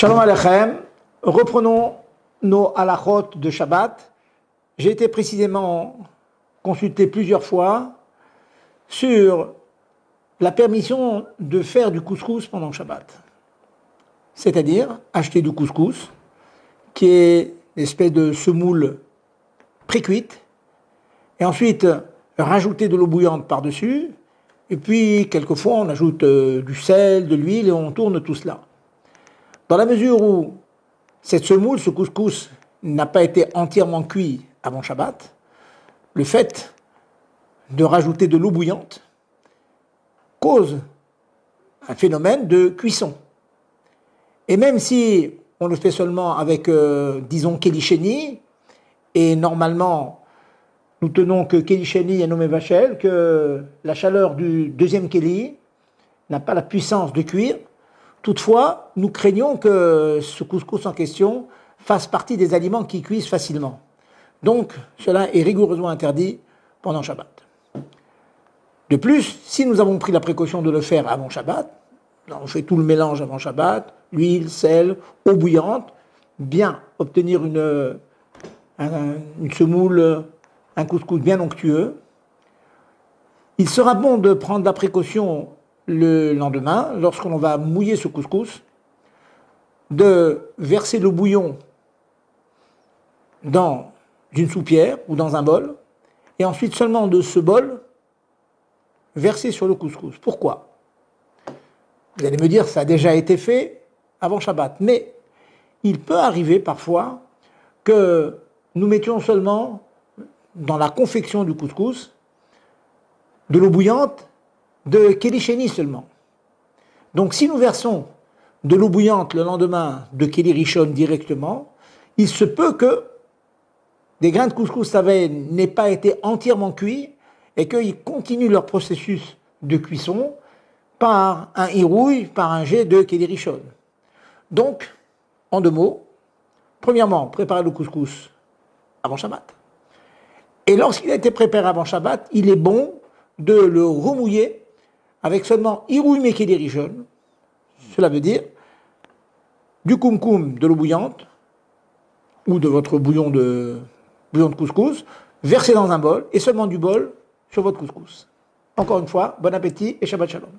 Shalom Aleichem, reprenons nos halachot de Shabbat. J'ai été précisément consulté plusieurs fois sur la permission de faire du couscous pendant Shabbat. C'est-à-dire acheter du couscous, qui est une espèce de semoule pré-cuite, et ensuite rajouter de l'eau bouillante par-dessus, et puis quelquefois on ajoute du sel, de l'huile, et on tourne tout cela. Dans la mesure où cette semoule, ce couscous, n'a pas été entièrement cuit avant Shabbat, le fait de rajouter de l'eau bouillante cause un phénomène de cuisson. Et même si on le fait seulement avec, disons, Kelly et normalement, nous tenons que Kelly est nommé Vachel, que la chaleur du deuxième Kelly n'a pas la puissance de cuire. Toutefois, nous craignons que ce couscous en question fasse partie des aliments qui cuisent facilement. Donc, cela est rigoureusement interdit pendant Shabbat. De plus, si nous avons pris la précaution de le faire avant Shabbat, on fait tout le mélange avant Shabbat, l'huile, sel, eau bouillante, bien obtenir une semoule, un couscous bien onctueux. Il sera bon de prendre la précaution le lendemain, lorsqu'on va mouiller ce couscous, de verser le bouillon dans une soupière ou dans un bol, et ensuite seulement de ce bol, verser sur le couscous. Pourquoi ? Vous allez me dire, ça a déjà été fait avant Shabbat, mais il peut arriver parfois que nous mettions seulement dans la confection du couscous de l'eau bouillante de Kelly seulement. Donc si nous versons de l'eau bouillante le lendemain de Kelly Rishon directement, il se peut que des grains de couscous n'aient pas été entièrement cuits et qu'ils continuent leur processus de cuisson par un irouille, par un jet de Kelly Rishon. Donc, en deux mots, premièrement, préparer le couscous avant Shabbat. Et lorsqu'il a été préparé avant Shabbat, il est bon de le remouiller avec seulement irouille Kelly Rishon. Cela veut dire du koum-koum, de l'eau bouillante, ou de votre bouillon de couscous, versé dans un bol, et seulement du bol sur votre couscous. Encore une fois, bon appétit et Shabbat Shalom.